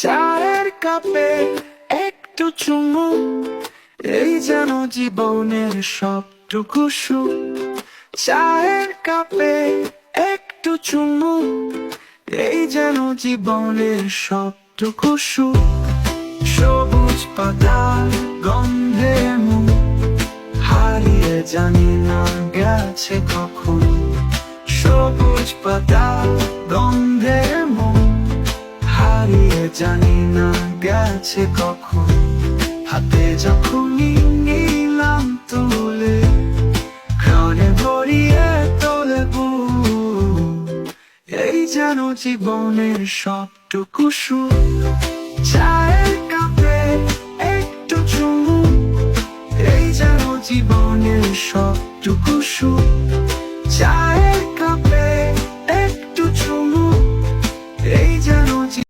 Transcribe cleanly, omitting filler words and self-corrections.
চায়ের কাপে একটু চুমু, এই যেন জীবনের সবটুকু সুখ। চায়ের কাপে একটু চুমু, এই যেন জীবনের সবটুকু সুখ। সবুজ পাতার গন্ধে মুখ হারিয়ে জানি না গেছে কখন। সবুজ পাতার গন্ধে মুখ হারিয়ে জানি না গেছে কখন। হাতে যখনই নিলাম তুলে, ক্ষণে ভরিয়ে তোলে বুক, এই যেন জীবনের সবটুকু সুখ। চায়ের কাপে একটু চুমু, এই যেন জীবনের সবটুকু সুখ। চায়ের